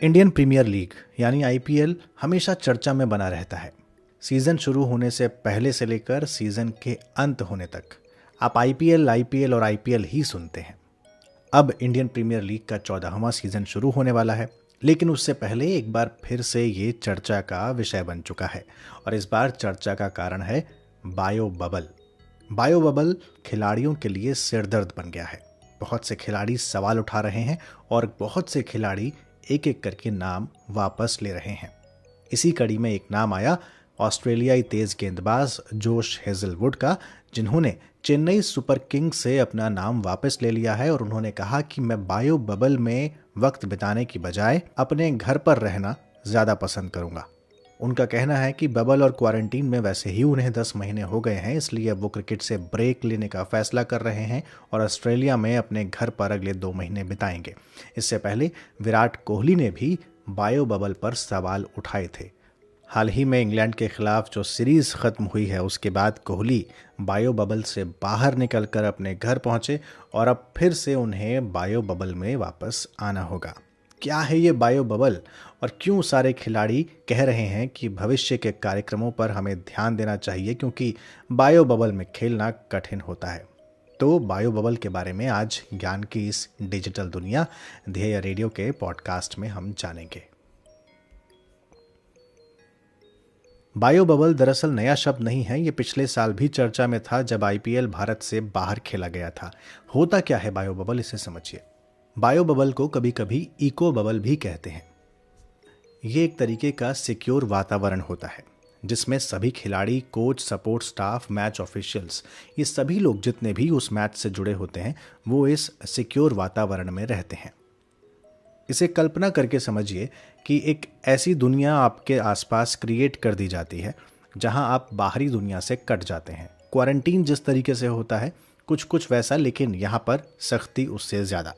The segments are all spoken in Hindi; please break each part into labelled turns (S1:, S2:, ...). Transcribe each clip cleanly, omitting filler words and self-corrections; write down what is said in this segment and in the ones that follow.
S1: इंडियन प्रीमियर लीग यानी आईपीएल हमेशा चर्चा में बना रहता है। सीज़न शुरू होने से पहले से लेकर सीज़न के अंत होने तक आप आईपीएल और आईपीएल ही सुनते हैं। अब इंडियन प्रीमियर लीग का 14वां सीज़न शुरू होने वाला है, लेकिन उससे पहले एक बार फिर से ये चर्चा का विषय बन चुका है और इस बार चर्चा का कारण है बायो बबल। बायो बबल खिलाड़ियों के लिए सिरदर्द बन गया है। बहुत से खिलाड़ी सवाल उठा रहे हैं और बहुत से खिलाड़ी एक एक करके नाम वापस ले रहे हैं। इसी कड़ी में एक नाम आया ऑस्ट्रेलियाई तेज गेंदबाज जोश हेजलवुड का, जिन्होंने चेन्नई सुपर किंग्स से अपना नाम वापस ले लिया है और उन्होंने कहा कि मैं बायो बबल में वक्त बिताने की बजाय अपने घर पर रहना ज़्यादा पसंद करूंगा। उनका कहना है कि बबल और क्वारंटीन में वैसे ही उन्हें 10 महीने हो गए हैं, इसलिए अब वो क्रिकेट से ब्रेक लेने का फैसला कर रहे हैं और ऑस्ट्रेलिया में अपने घर पर अगले 2 महीने बिताएंगे। इससे पहले विराट कोहली ने भी बायो बबल पर सवाल उठाए थे। हाल ही में इंग्लैंड के खिलाफ जो सीरीज खत्म हुई है, उसके बाद कोहली बायो बबल से बाहर निकलकर अपने घर पहुंचे और अब फिर से उन्हें बायो बबल में वापस आना होगा। क्या है ये बायो बबल और क्यों सारे खिलाड़ी कह रहे हैं कि भविष्य के कार्यक्रमों पर हमें ध्यान देना चाहिए क्योंकि बायो बबल में खेलना कठिन होता है। तो बायो बबल के बारे में आज ज्ञान की इस डिजिटल दुनिया ध्येय रेडियो के पॉडकास्ट में हम जानेंगे। बायो बबल दरअसल नया शब्द नहीं है, ये पिछले साल भी चर्चा में था जब आईपीएल भारत से बाहर खेला गया था। होता क्या है बायो बबल, इसे समझिए। बायो बबल को कभी कभी इको बबल भी कहते हैं। ये एक तरीके का सिक्योर वातावरण होता है जिसमें सभी खिलाड़ी, coach, support staff, match officials, ये सभी लोग जितने भी उस मैच से जुड़े होते हैं वो इस सिक्योर वातावरण में रहते हैं। इसे कल्पना करके समझिए कि एक ऐसी दुनिया आपके आसपास क्रिएट कर दी जाती है जहां आप बाहरी दुनिया से कट जाते हैं। क्वारंटीन जिस तरीके से होता है कुछ कुछ वैसा, लेकिन यहाँ पर सख्ती उससे ज़्यादा।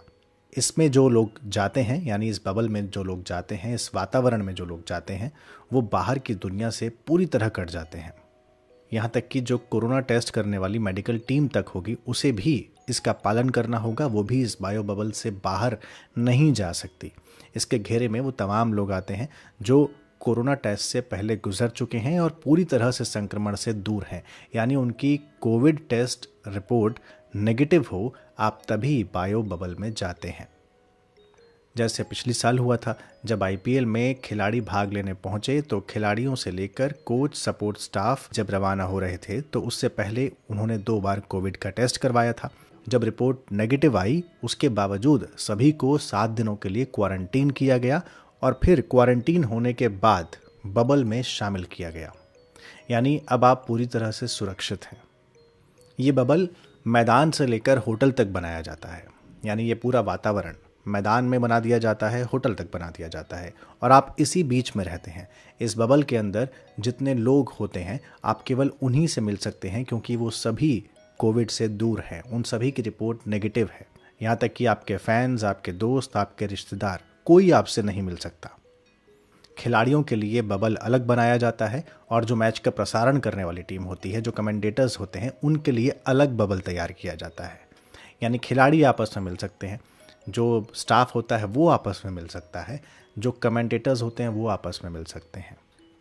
S1: इसमें जो लोग जाते हैं, यानी इस बबल में जो लोग जाते हैं, इस वातावरण में जो लोग जाते हैं, वो बाहर की दुनिया से पूरी तरह कट जाते हैं। यहाँ तक कि जो कोरोना टेस्ट करने वाली मेडिकल टीम तक होगी उसे भी इसका पालन करना होगा। वो भी इस बायो बबल से बाहर नहीं जा सकती। इसके घेरे में वो तमाम लोग आते हैं जो कोरोना टेस्ट से पहले गुजर चुके हैं और पूरी तरह से संक्रमण से दूर हैं, यानी उनकी कोविड टेस्ट रिपोर्ट नेगेटिव हो, आप तभी बायो बबल में जाते हैं। जैसे पिछले साल हुआ था जब आईपीएल में खिलाड़ी भाग लेने पहुंचे तो खिलाड़ियों से लेकर कोच, सपोर्ट स्टाफ जब रवाना हो रहे थे तो उससे पहले उन्होंने 2 बार कोविड का टेस्ट करवाया था। जब रिपोर्ट नेगेटिव आई उसके बावजूद सभी को 7 दिनों के लिए क्वारंटीन किया गया और फिर क्वारंटीन होने के बाद बबल में शामिल किया गया। यानी अब आप पूरी तरह से सुरक्षित हैं। ये बबल मैदान से लेकर होटल तक बनाया जाता है, यानी ये पूरा वातावरण मैदान में बना दिया जाता है, होटल तक बना दिया जाता है और आप इसी बीच में रहते हैं। इस बबल के अंदर जितने लोग होते हैं आप केवल उन्हीं से मिल सकते हैं क्योंकि वो सभी कोविड से दूर हैं, उन सभी की रिपोर्ट नेगेटिव है। यहाँ तक कि आपके फैंस, आपके दोस्त, आपके रिश्तेदार, कोई आपसे नहीं मिल सकता। खिलाड़ियों के लिए बबल अलग बनाया जाता है और जो मैच का प्रसारण करने वाली टीम होती है, जो कमेंटेटर्स होते हैं, उनके लिए अलग बबल तैयार किया जाता है। यानी खिलाड़ी आपस में मिल सकते हैं, जो स्टाफ होता है वो आपस में मिल सकता है, जो कमेंटेटर्स होते हैं वो आपस में मिल सकते हैं।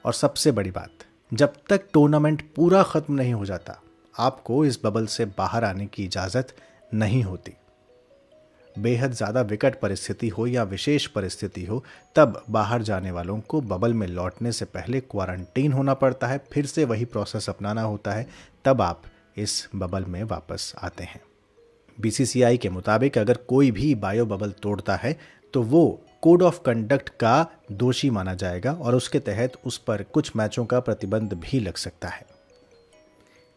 S1: और सबसे बड़ी बात, जब तक टूर्नामेंट पूरा ख़त्म नहीं हो जाता आपको इस बबल से बाहर आने की इजाज़त नहीं होती। बेहद ज़्यादा विकट परिस्थिति हो या विशेष परिस्थिति हो, तब बाहर जाने वालों को बबल में लौटने से पहले क्वारंटीन होना पड़ता है, फिर से वही प्रोसेस अपनाना होता है, तब आप इस बबल में वापस आते हैं। बीसीसीआई के मुताबिक अगर कोई भी बायो बबल तोड़ता है तो वो कोड ऑफ कंडक्ट का दोषी माना जाएगा और उसके तहत उस पर कुछ मैचों का प्रतिबंध भी लग सकता है।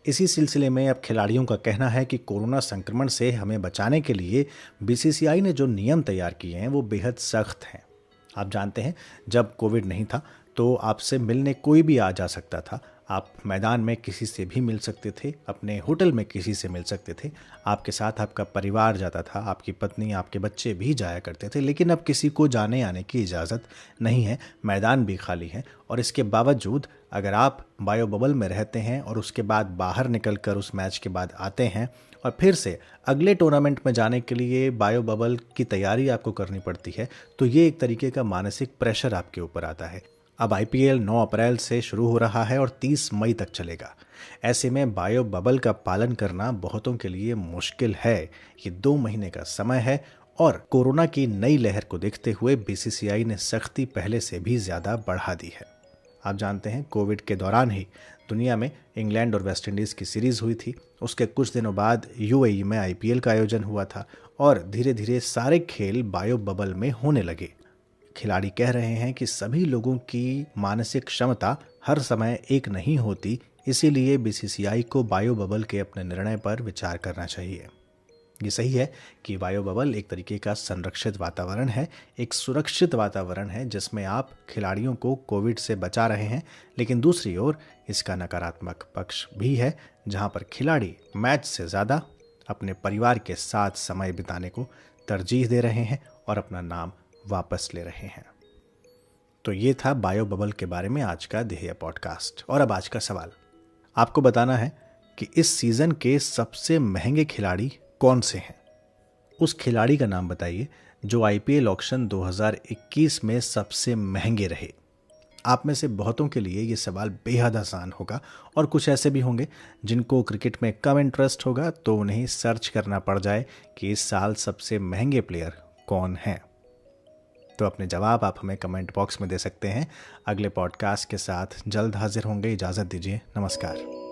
S1: इसी सिलसिले में अब खिलाड़ियों का कहना है कि कोरोना संक्रमण से हमें बचाने के लिए बीसीसीआई ने जो नियम तैयार किए हैं वो बेहद सख्त हैं। आप जानते हैं जब कोविड नहीं था तो आपसे मिलने कोई भी आ जा सकता था। आप मैदान में किसी से भी मिल सकते थे, अपने होटल में किसी से मिल सकते थे, आपके साथ आपका परिवार जाता था, आपकी पत्नी, आपके बच्चे भी जाया करते थे। लेकिन अब किसी को जाने आने की इजाज़त नहीं है, मैदान भी खाली है। और इसके बावजूद अगर आप बायो बबल में रहते हैं और उसके बाद बाहर निकल कर उस मैच के बाद आते हैं और फिर से अगले टूर्नामेंट में जाने के लिए बायो बबल की तैयारी आपको करनी पड़ती है, तो ये एक तरीके का मानसिक प्रेशर आपके ऊपर आता है। अब आईपीएल 9 अप्रैल से शुरू हो रहा है और 30 मई तक चलेगा। ऐसे में बायो बबल का पालन करना बहुतों के लिए मुश्किल है। ये 2 महीने का समय है और कोरोना की नई लहर को देखते हुए बीसीसीआई ने सख्ती पहले से भी ज़्यादा बढ़ा दी है। आप जानते हैं, कोविड के दौरान ही दुनिया में इंग्लैंड और वेस्ट इंडीज़ की सीरीज़ हुई थी। उसके कुछ दिनों बाद यूएई में आईपीएल का आयोजन हुआ था और धीरे धीरे सारे खेल बायो बबल में होने लगे। खिलाड़ी कह रहे हैं कि सभी लोगों की मानसिक क्षमता हर समय एक नहीं होती, इसीलिए बीसीसीआई को बायो बबल के अपने निर्णय पर विचार करना चाहिए। ये सही है कि बायो बबल एक तरीके का संरक्षित वातावरण है, एक सुरक्षित वातावरण है जिसमें आप खिलाड़ियों को कोविड से बचा रहे हैं। लेकिन दूसरी ओर इसका नकारात्मक पक्ष भी है, जहां पर खिलाड़ी मैच से ज़्यादा अपने परिवार के साथ समय बिताने को तरजीह दे रहे हैं और अपना नाम वापस ले रहे हैं। तो ये था बायो बबल के बारे में आज का ध्येय पॉडकास्ट। और अब आज का सवाल आपको बताना है कि इस सीज़न के सबसे महंगे खिलाड़ी कौन से हैं। उस खिलाड़ी का नाम बताइए जो आईपीएल ऑक्शन 2021 में सबसे महंगे रहे। आप में से बहुतों के लिए ये सवाल बेहद आसान होगा और कुछ ऐसे भी होंगे जिनको क्रिकेट में कम इंटरेस्ट होगा, तो उन्हें सर्च करना पड़ जाए कि इस साल सबसे महंगे प्लेयर कौन हैं। तो अपने जवाब आप हमें कमेंट बॉक्स में दे सकते हैं। अगले पॉडकास्ट के साथ जल्द हाजिर होंगे। इजाज़त दीजिए। नमस्कार।